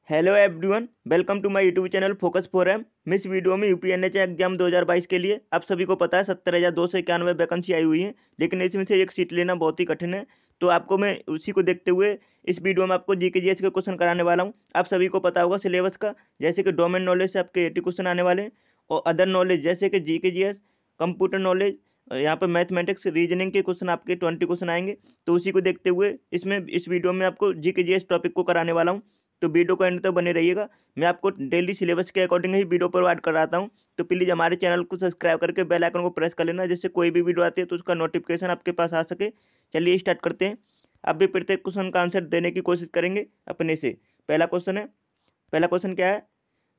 Hello everyone, welcome to my YouTube channel focus for M. मैं इस video में यूपीएनएच exam 2022 के लिए आप सभी को पता है 70,291 वैकेंसी आई हुई है, लेकिन इसमें से एक सीट लेना बहुत ही कठिन है। तो आपको मैं उसी को देखते हुए इस वीडियो में आपको जीके जीएस के क्वेश्चन कराने वाला हूँ। आप सभी को पता होगा सिलेबस का, जैसे कि डोमेन नॉलेज से आपके 80 क्वेश्चन आने वाले हैं, और अदर नॉलेज जैसे कि जीके जीएस, कंप्यूटर नॉलेज, यहाँ पर मैथमेटिक्स, रीजनिंग के क्वेश्चन आपके 20 क्वेश्चन आएंगे। तो उसी को देखते हुए इस वीडियो में आपको जीके जीएस टॉपिक को कराने वाला हूँ। तो वीडियो को एंड तक बने रहिएगा। मैं आपको डेली सिलेबस के अकॉर्डिंग ही वीडियो प्रोवाइड कराता हूँ। तो प्लीज़ हमारे चैनल को सब्सक्राइब करके बेल आइकन को प्रेस कर लेना, जिससे कोई भी वीडियो आती है तो उसका नोटिफिकेशन आपके पास आ सके। चलिए स्टार्ट करते हैं। अब भी प्रत्येक क्वेश्चन का आंसर देने की कोशिश करेंगे अपने से। पहला क्वेश्चन क्या है?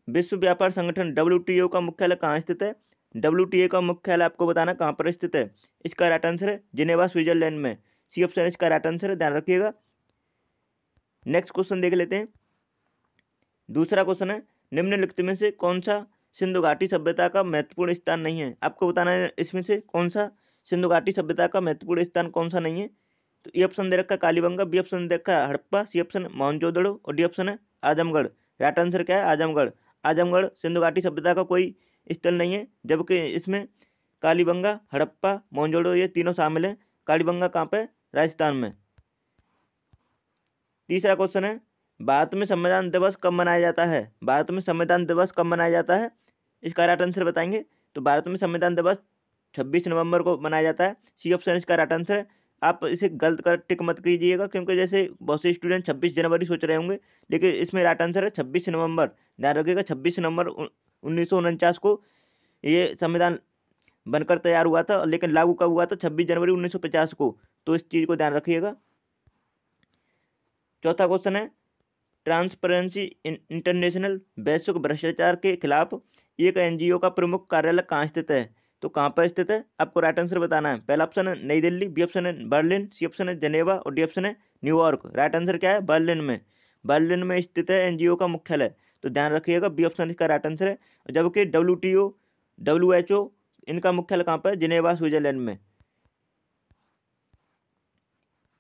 विश्व व्यापार संगठन WTO का मुख्यालय कहाँ स्थित है? WTO का मुख्यालय आपको बताना कहाँ पर स्थित है। इसका राइट आंसर है जिनेवा, स्विट्जरलैंड में। सी ऑप्शन इसका राइट आंसर है, ध्यान रखिएगा। नेक्स्ट क्वेश्चन देख लेते हैं। दूसरा क्वेश्चन है, निम्नलिखित में से कौन सा सिंधु घाटी सभ्यता का महत्वपूर्ण स्थान नहीं है? आपको बताना है इसमें से कौन सा सिंधु घाटी सभ्यता का महत्वपूर्ण स्थान कौन सा नहीं है। तो ए ऑप्शन दे रखा है कालीबंगा, बी ऑप्शन दे रखा है हड़प्पा, सी ऑप्शन मोहनजोदड़ो और डी ऑप्शन है आजमगढ़। राइट आंसर क्या है? आजमगढ़। आजमगढ़ सिंधु घाटी सभ्यता का कोई स्थल नहीं है, जबकि इसमें कालीबंगा, हड़प्पा, मोहनजोदड़ो ये तीनों शामिल हैं। कालीबंगा कहाँ पे? राजस्थान में। तीसरा क्वेश्चन है, भारत में संविधान दिवस कब मनाया जाता है? भारत में संविधान दिवस कब मनाया जाता है? इसका राइट आंसर बताएंगे। तो भारत में संविधान दिवस 26 नवंबर को मनाया जाता है। सी ऑप्शन इसका राइट आंसर है। आप इसे गलत कर टिक मत कीजिएगा, क्योंकि जैसे बहुत से स्टूडेंट 26 जनवरी सोच रहे होंगे, लेकिन इसमें राइट आंसर है 26 नवंबर। ध्यान रखिएगा, 26 नवंबर 1949 को ये संविधान बनकर तैयार हुआ था, लेकिन लागू कब हुआ था? 26 जनवरी 1950 को। तो इस चीज़ को ध्यान रखिएगा। चौथा क्वेश्चन है, ट्रांसपेरेंसी इंटरनेशनल वैश्विक भ्रष्टाचार के खिलाफ एक एनजीओ का प्रमुख कार्यालय कहाँ स्थित है? तो कहाँ पर स्थित है आपको राइट आंसर बताना है। पहला ऑप्शन है नई दिल्ली, बी ऑप्शन है बर्लिन, सी ऑप्शन है जनेवा और डी ऑप्शन है न्यूयॉर्क। राइट आंसर क्या है? बर्लिन में। बर्लिन में स्थित है एनजीओ का मुख्यालय। तो ध्यान रखिएगा, बी ऑप्शन इसका राइट आंसर है। जबकि WTO, WHO इनका मुख्यालय कहाँ पर है? जिनेवा, स्विट्जरलैंड में।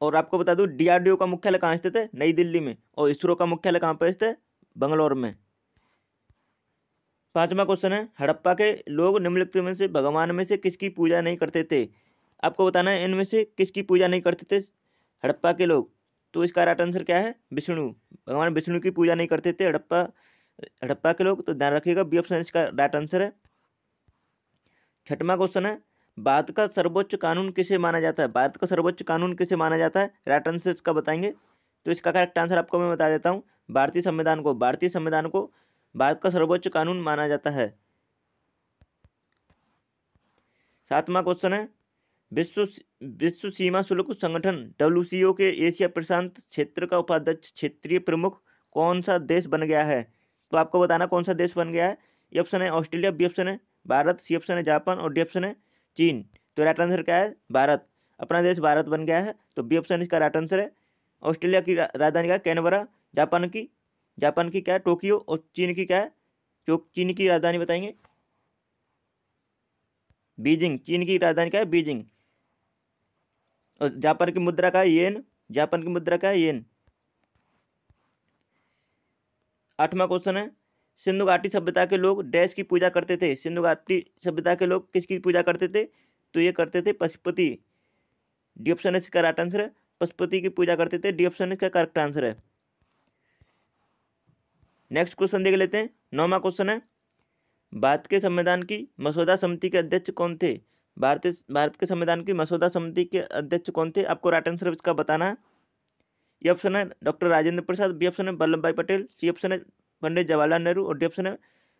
और आपको बता दूं DRDO का मुख्यालय कहाँ स्थित है? नई दिल्ली में। और इसरो का मुख्यालय कहाँ पर स्थित है? बंगलौर में। पांचवा क्वेश्चन है, हड़प्पा के लोग निम्नलिखित में से भगवान में से किसकी पूजा नहीं करते थे? आपको बताना है इनमें से किसकी पूजा नहीं करते थे हड़प्पा के लोग। तो इसका राइट आंसर क्या है? विष्णु। भगवान विष्णु की पूजा नहीं करते थे हड़प्पा हड़प्पा के लोग। तो ध्यान रखिएगा, बी ऑप्शन इसका राइट आंसर है। छठवां क्वेश्चन है, भारत का सर्वोच्च कानून किसे माना जाता है? भारत का सर्वोच्च कानून किसे माना जाता है? राइट आंसर इसका बताएंगे। तो इसका करेक्ट आंसर आपको मैं बता देता हूँ, भारतीय संविधान को भारत का सर्वोच्च कानून माना जाता है। सातवां क्वेश्चन है, विश्व विश्व सीमा शुल्क संगठन WCO के एशिया प्रशांत क्षेत्र का उपाध्यक्ष क्षेत्रीय प्रमुख कौन सा देश बन गया है? तो आपको बताना कौन सा देश बन गया है। ए ऑप्शन है ऑस्ट्रेलिया, बी ऑप्शन है भारत, सी ऑप्शन है जापान और डी ऑप्शन है चीन। तो राइट आंसर क्या है? भारत। अपना देश भारत बन गया है। तो बी ऑप्शन इसका राइट आंसर है। ऑस्ट्रेलिया की राजधानी क्या है? कैनबरा। जापान की क्या है? टोक्यो। और चीन की क्या है? चीन की राजधानी बताएंगे। बीजिंग। चीन की राजधानी क्या है? बीजिंग। और जापान की मुद्रा का है येन। आठवां क्वेश्चन है, सिंधु घाटी सभ्यता के लोग डैश की पूजा करते थे? सिंधु घाटी सभ्यता के लोग किसकी पूजा करते थे? तो ये करते थे पशुपति। डी ऑप्शन इसका राइट आंसर है। पशुपति की पूजा करते थे। डी ऑप्शन इसका करेक्ट आंसर है। नेक्स्ट क्वेश्चन देख लेते हैं। नौवां क्वेश्चन है, भारत के संविधान की मसौदा समिति के अध्यक्ष कौन थे? भारत के संविधान की मसौदा समिति के अध्यक्ष कौन थे? आपको राइट आंसर इसका बताना है। ये ऑप्शन है डॉक्टर राजेंद्र प्रसाद, बी ऑप्शन है वल्लभ भाई पटेल, सी ऑप्शन है पंडित जवाहरलाल नेहरू और डी ऑप्शन है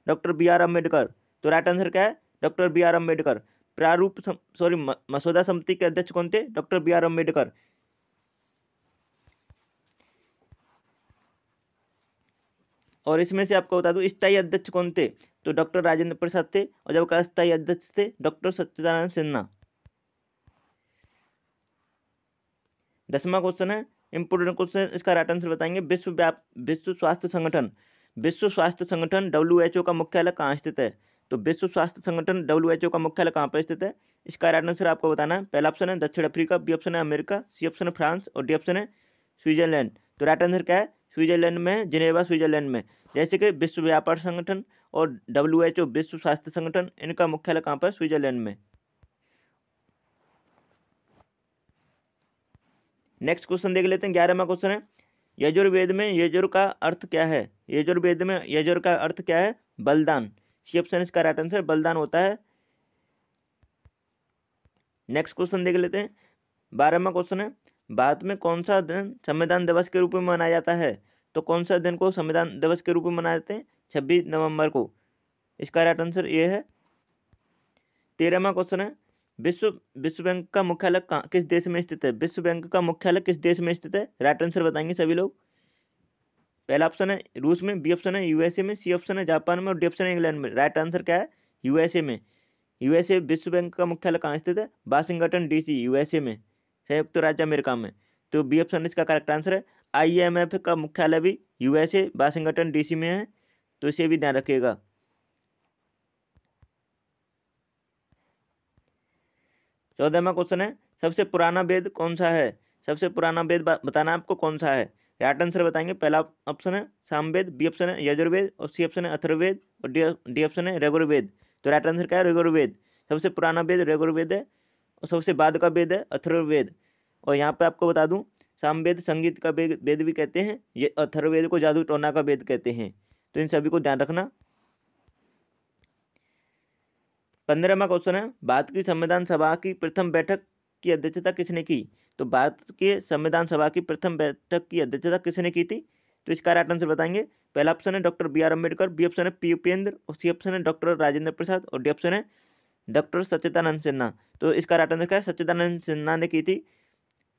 डॉक्टर बी आर अम्बेडकर। तो राइट आंसर क्या है? Doctor B R Ambedkar. मसौदा समिति के अध्यक्ष कौन थे? Doctor B R Ambedkar. और इसमें से आपको बता दूं स्थायी अध्यक्ष कौन थे? तो डॉक्टर राजेंद्र प्रसाद थे। और जब अस्थायी अध्यक्ष थे डॉक्टर सच्चिदानंद सिन्हा। 10वां क्वेश्चन है, इंपोर्टेंट क्वेश्चन, इसका राइट आंसर बताएंगे। विश्व स्वास्थ्य संगठन WHO का मुख्यालय कहाँ स्थित है? तो विश्व स्वास्थ्य संगठन WHO का मुख्यालय कहाँ पर स्थित है? इसका राइट आंसर आपको बताना है। पहला ऑप्शन है दक्षिण अफ्रीका, बी ऑप्शन है अमेरिका, सी ऑप्शन है फ्रांस और डी ऑप्शन है स्विट्जरलैंड। तो राइट आंसर क्या है? स्विट्जरलैंड में है, जिनेवा स्विट्जरलैंड में। जैसे कि विश्व व्यापार संगठन और WHO विश्व स्वास्थ्य संगठन, इनका मुख्यालय कहाँ पर? स्विट्जरलैंड में। नेक्स्ट क्वेश्चन देख लेते हैं। 11वां क्वेश्चन है, यजुर्वेद में यजुर का अर्थ क्या है? यजुर्वेद में यजुर का अर्थ क्या है? बलिदान। सी ऑप्शन इसका राइट आंसर बलिदान होता है। नेक्स्ट क्वेश्चन देख लेते हैं। 12वां क्वेश्चन है, भारत में कौन सा दिन संविधान दिवस के रूप में मनाया जाता है? तो कौन सा दिन को संविधान दिवस के रूप में मनाए जाते हैं? 26 नवंबर को। इसका राइट आंसर ये है। 13वां क्वेश्चन है, विश्व बैंक का मुख्यालय किस देश में स्थित है? विश्व बैंक का मुख्यालय किस देश में स्थित है? राइट आंसर बताएंगे सभी लोग। पहला ऑप्शन है रूस में, बी ऑप्शन है USA में, सी ऑप्शन है जापान में और डी ऑप्शन है इंग्लैंड में। राइट आंसर क्या है? USA में। USA विश्व बैंक का मुख्यालय कहाँ स्थित है? वाशिंगटन DC, USA में, संयुक्त राज्य अमेरिका में। तो बी ऑप्शन इसका करेक्ट आंसर है। IMF का मुख्यालय भी USA वाशिंगटन DC में है, तो इसे भी ध्यान रखिएगा। 14वां क्वेश्चन है, सबसे पुराना वेद कौन सा है? सबसे पुराना वेद बताना आपको कौन सा है। राइट आंसर बताएंगे। पहला ऑप्शन है सामवेद, बी ऑप्शन है यजुर्वेद और सी ऑप्शन है अथर्ववेद और डी ऑप्शन है ऋग्वेद। तो राइट आंसर क्या है? ऋग्वेद। सबसे पुराना वेद ऋग्वेद है और सबसे बाद का वेद है अथर्ववेद। और यहाँ पे आपको बता दूं, सामवेद संगीत का वेद भी कहते हैं, ये अथर्ववेद को जादू टोना का वेद कहते हैं। तो इन सभी को ध्यान रखना। 15वां क्वेश्चन है, भारत की संविधान सभा की प्रथम बैठक की अध्यक्षता किसने की? तो भारत के संविधान सभा की प्रथम बैठक की अध्यक्षता किसने की थी? तो इसका राइट आंसर बताएंगे। पहला ऑप्शन है doctor BR Ambedkar, B option है P उपेंद्र और सी ऑप्शन है डॉक्टर राजेंद्र प्रसाद और डी ऑप्शन है डॉक्टर सच्चिदानंद सिन्हा। तो इसका राइट आंसर क्या है? सच्चिदानंद सिन्हा ने की थी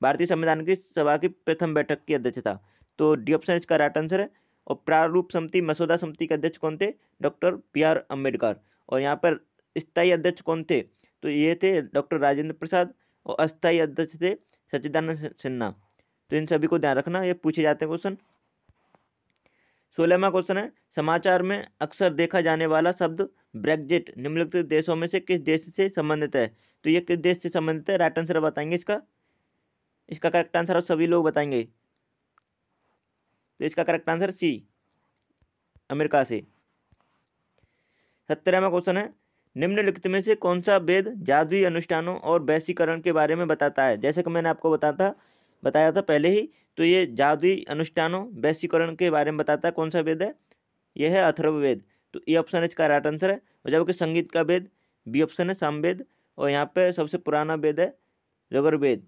भारतीय संविधान की सभा की प्रथम बैठक की अध्यक्षता। तो डी ऑप्शन इसका राइट आंसर है। और प्रारूप समिति, मसौदा समिति के अध्यक्ष कौन थे? Doctor BR Ambedkar. और यहाँ पर स्थायी अध्यक्ष कौन थे? तो ये थे डॉक्टर राजेंद्र प्रसाद और अस्थायी अध्यक्ष थे सच्चिदानंद सिन्हा। तो इन सभी को ध्यान रखना, ये पूछे जाते हैं क्वेश्चन। 16वां क्वेश्चन है, समाचार में अक्सर देखा जाने वाला शब्द ब्रेग्जिट निम्नलिखित देशों में से किस देश से संबंधित है? तो ये किस देश से संबंधित है? राइट आंसर बताएंगे इसका करेक्ट आंसर आप सभी लोग बताएंगे। तो इसका करेक्ट आंसर सी, अमेरिका से। 17वां क्वेश्चन है, निम्नलिखित में से कौन सा वेद जादुई अनुष्ठानों और वैश्वीकरण के बारे में बताता है? जैसे कि मैंने आपको बताया था पहले ही, तो ये जादुई अनुष्ठानों वैश्वीकरण के बारे में बताता है। कौन सा वेद है? यह है अथर्ववेद। तो ये ऑप्शन इसका राइट आंसर है। और जबकि संगीत का वेद बी ऑप्शन है सामवेद और यहाँ पे सबसे पुराना वेद है ऋग्वेद।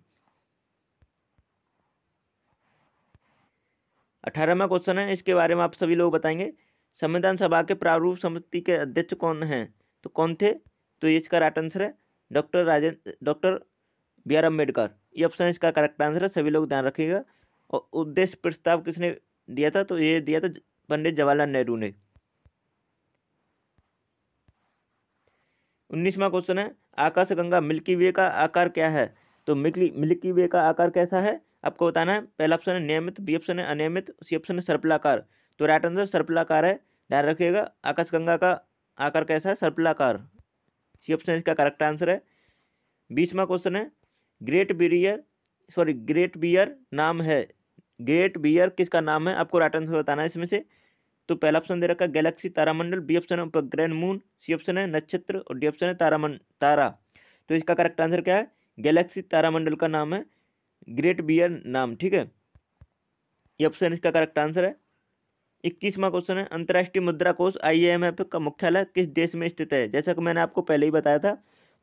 18वां क्वेश्चन है, इसके बारे में आप सभी लोग बताएंगे। संविधान सभा के प्रारूप समिति के अध्यक्ष कौन हैं? तो कौन थे? तो ये इसका राइट आंसर है डॉक्टर BR अम्बेडकर। ये ऑप्शन इसका करेक्ट आंसर है, सभी लोग ध्यान रखिएगा। और उद्देश्य प्रस्ताव किसने दिया था? तो ये दिया था पंडित जवाहरलाल नेहरू ने। 19वां क्वेश्चन है, आकाशगंगा मिल्की वे का आकार क्या है? तो मिल्की वे का आकार कैसा है आपको बताना है। पहला ऑप्शन है नियमित, बी ऑप्शन है अनियमित, सी ऑप्शन है सर्पिलाकार। तो राइट आंसर सर्पिलाकार है, ध्यान रखिएगा। आकाशगंगा का आकार कैसा है? सर्पिलाकार। सी ऑप्शन इसका करेक्ट आंसर है। 20वां क्वेश्चन है, ग्रेट बियर नाम है। ग्रेट बियर किसका नाम है? आपको राइट आंसर बताना है इसमें से। तो पहला ऑप्शन दे रखा है गैलेक्सी तारामंडल, बी ऑप्शन है उपग्रह मून, सी ऑप्शन है नक्षत्र और डी ऑप्शन है तारा। तो इसका करेक्ट आंसर क्या है? गैलेक्सी तारामंडल का नाम है ग्रेट बियर नाम, ठीक है। ये ऑप्शन इसका करेक्ट आंसर है। 21वां क्वेश्चन है, अंतर्राष्ट्रीय मुद्रा कोष IMF का मुख्यालय किस देश में स्थित है? जैसा कि मैंने आपको पहले ही बताया था,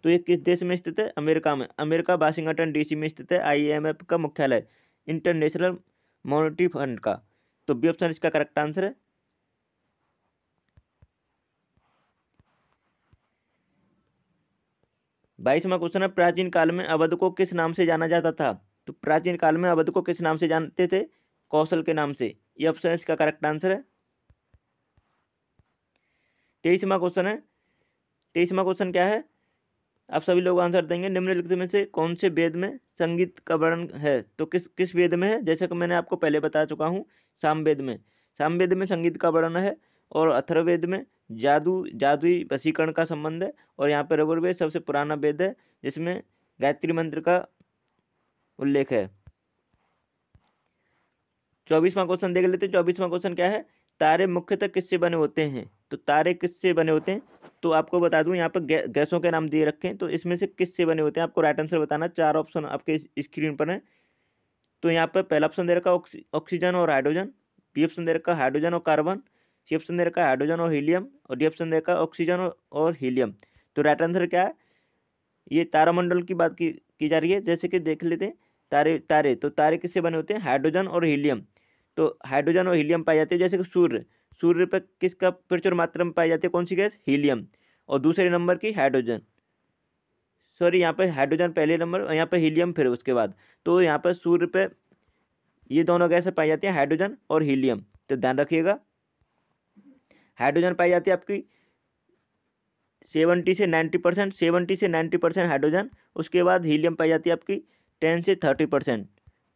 तो ये किस देश में स्थित है? अमेरिका में। अमेरिका वाशिंगटन DC में स्थित है IMF का मुख्यालय, इंटरनेशनल मॉनेटरी फंड का। तो बी ऑप्शन इसका करेक्ट आंसर है। 22वां क्वेश्चन है, प्राचीन काल में अवध को किस नाम से जाना जाता था? तो प्राचीन काल में अवध को किस नाम से जानते थे? कौशल के नाम से। ये ऑप्शन इसका करेक्ट आंसर है। 23वां क्वेश्चन है, 23वां क्वेश्चन क्या है? आप सभी लोग आंसर देंगे। निम्नलिखित में से कौन से वेद में संगीत का वर्णन है? तो किस वेद में है? जैसे कि मैंने आपको पहले बता चुका हूँ, सामवेद में संगीत का वर्णन है। और अथर्ववेद में जादुई वशीकरण का संबंध है। और यहाँ पर ऋग्वेद सबसे पुराना वेद है जिसमें गायत्री मंत्र का उल्लेख है। 24वां क्वेश्चन देख लेते हैं। 24वां क्वेश्चन क्या है, तारे मुख्यतः किससे बने होते हैं। तो तारे किससे बने होते हैं, तो आपको बता दूं यहाँ पर गैसों के नाम दिए रखे हैं, तो इसमें से किससे बने होते हैं आपको राइट आंसर बताना। 4 ऑप्शन आपके स्क्रीन पर है। तो यहाँ पर पहला ऑप्शन दे रखा है ऑक्सीजन और हाइड्रोजन, बी ऑप्शन दे रखा है हाइड्रोजन और कार्बन, सी ऑप्शन दे रखा है हाइड्रोजन और हीलियम, और डी ऑप्शन दे रखा है ऑक्सीजन और हीलियम। तो राइट आंसर क्या है, ये तारामंडल की बात की जा रही है। जैसे कि देख लेते हैं तारे तारे तो तारे किससे बने होते हैं, हाइड्रोजन और हीलियम। तो हाइड्रोजन और हीलियम पाई जाती है। जैसे कि सूर्य सूर्य पर किसका प्रचुर मात्रा में पाई जाती है, कौन सी गैस, हीलियम, और दूसरे नंबर की हाइड्रोजन, सॉरी यहाँ पे हाइड्रोजन पहले नंबर और यहाँ पे हीलियम फिर उसके बाद। तो यहाँ पर सूर्य पे ये दोनों गैसें पाई जाती हैं, हाइड्रोजन और हीलियम। तो ध्यान रखिएगा, हाइड्रोजन पाई जाती है आपकी 70 से 90%, 70 से 90% हाइड्रोजन। उसके बाद हीलियम पाई जाती है आपकी 10 से 30%।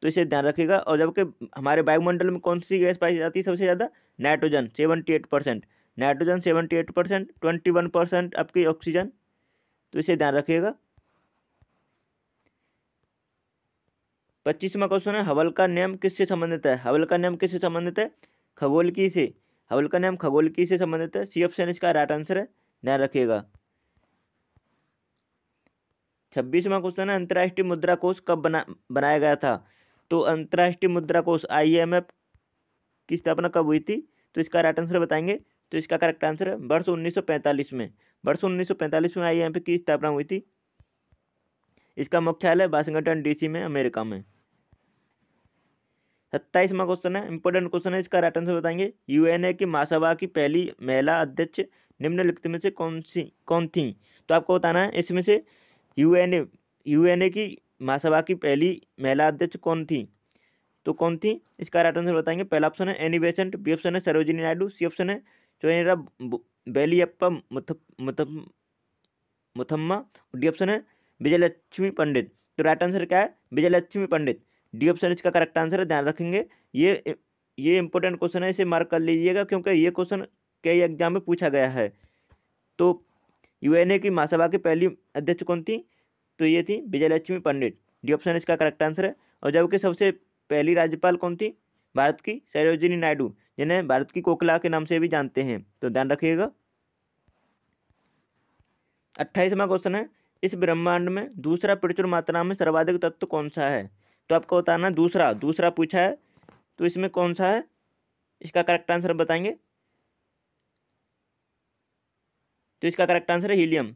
तो इसे ध्यान रखिएगा। और जबकि हमारे वायुमंडल में कौन सी गैस पाई जाती है सबसे ज़्यादा, नाइट्रोजन 78%, नाइट्रोजन 78%, 21% आपकी ऑक्सीजन। तो इसे ध्यान रखिएगा। 25वां क्वेश्चन है, हबल का नियम किससे संबंधित है। हबल का नियम किससे संबंधित है, खगोलिकी से। हबल का नियम खगोलिकी से संबंधित है। सी ऑप्शन इसका राइट आंसर है, ध्यान रखिएगा। 26वां क्वेश्चन है, अंतर्राष्ट्रीय मुद्रा कोष कब बनाया गया था। तो अंतर्राष्ट्रीय मुद्रा कोष IMF की स्थापना कब हुई थी, तो इसका राइट आंसर बताएंगे। तो इसका करेक्ट आंसर है वर्ष 1945 में। वर्ष 1945 में IMF की स्थापना हुई थी। इसका मुख्यालय वाशिंगटन DC में, अमेरिका में। 27वां क्वेश्चन है, इंपॉर्टेंट क्वेश्चन है, इसका राइट आंसर बताएंगे। UNA की महासभा की पहली महिला अध्यक्ष निम्नलिखित में से कौन थी। तो आपको बताना है इसमें से यूएनए की महासभा की पहली महिला अध्यक्ष कौन थी। तो कौन थी, इसका राइट आंसर बताएंगे। पहला ऑप्शन है एनी बेसेंट, बी ऑप्शन है सरोजिनी नायडू, सी ऑप्शन है चोइरा बेलियप्पा मुथम्मा, डी ऑप्शन है विजयलक्ष्मी पंडित। तो राइट आंसर क्या है, विजयलक्ष्मी पंडित। डी ऑप्शन इसका करेक्ट आंसर है, ध्यान रखेंगे। ये इंपॉर्टेंट क्वेश्चन है, इसे मार्क कर लीजिएगा क्योंकि ये क्वेश्चन कई एग्जाम में पूछा गया है। तो UNA की महासभा की पहली अध्यक्ष कौन थी, तो ये थी विजयलक्ष्मी पंडित। डी ऑप्शन इसका करेक्ट आंसर है। और जबकि सबसे पहली राज्यपाल कौन थी, भारत की सरोजिनी नायडू, जिन्हें भारत की कोकिला के नाम से भी जानते हैं। तो ध्यान रखिएगा। 28वां क्वेश्चन है, इस ब्रह्मांड में दूसरा प्रचुर मात्रा में सर्वाधिक तत्व कौन सा है। तो आपको बताना दूसरा पूछा है, तो इसमें कौन सा है, इसका करेक्ट आंसर बताएंगे। तो इसका करेक्ट आंसर है हीलियम,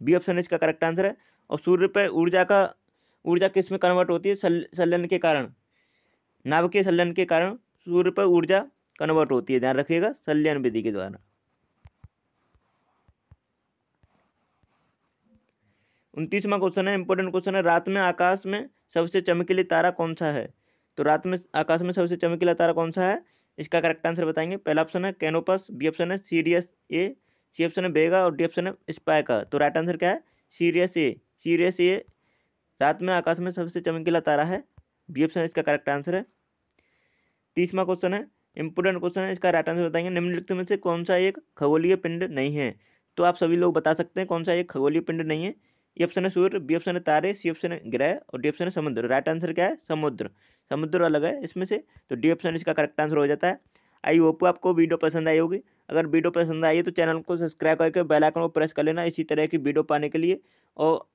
बी ऑप्शन इसका करेक्ट आंसर है। और सूर्य पर ऊर्जा किस में कन्वर्ट होती है, संलयन के कारण, नाभिकीय संलयन के कारण सूर्य पर ऊर्जा कन्वर्ट होती है, ध्यान रखिएगा, संलयन विधि के द्वारा। 29वां क्वेश्चन है, इंपॉर्टेंट क्वेश्चन है, रात में आकाश में सबसे चमकीली तारा कौन सा है। तो रात में आकाश में सबसे चमकीला तारा कौन सा है, इसका करेक्ट आंसर बताएंगे। पहला ऑप्शन है कैनोपस, बी ऑप्शन है सीरियस ए, सी ऑप्शन है बेगा, और डी ऑप्शन है स्पाइका। तो राइट आंसर क्या है, सीरियस ए रात में आकाश में सबसे चमकीला तारा है, बी ऑप्शन इसका करेक्ट आंसर है। 30वां क्वेश्चन है, इंपोर्टेंट क्वेश्चन है, इसका राइट आंसर बताएंगे। निम्नलिखित में से कौन सा एक खगोलीय पिंड नहीं है। तो आप सभी लोग बता सकते हैं कौन सा एक खगोलीय पिंड नहीं है। ए ऑप्शन है सूर्य, बी ऑप्शन है तारे, सी ऑप्शन है ग्रह, और डी ऑप्शन है समुद्र। राइट आंसर क्या है, समुद्र अलग है इसमें से, तो डी ऑप्शन इसका करेक्ट आंसर हो जाता है। आई होप आपको वीडियो पसंद आई होगी। अगर वीडियो पसंद आई है तो चैनल को सब्सक्राइब करके बेल आइकन को प्रेस कर लेना इसी तरह की वीडियो पाने के लिए। और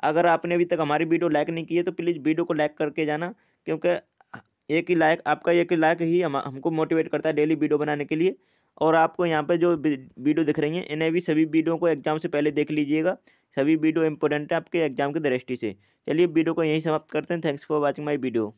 अगर आपने अभी तक हमारी वीडियो लाइक नहीं की है तो प्लीज़ वीडियो को लाइक करके जाना, क्योंकि आपका एक ही लाइक ही हमको मोटिवेट करता है डेली वीडियो बनाने के लिए। और आपको यहाँ पे जो वीडियो दिख रही हैं इन्हें भी सभी वीडियो को एग्जाम से पहले देख लीजिएगा। सभी वीडियो इंपॉर्टेंट है आपके एग्जाम की दृष्टि से। चलिए वीडियो को यहीं समाप्त करते हैं। Thanks for watching my video.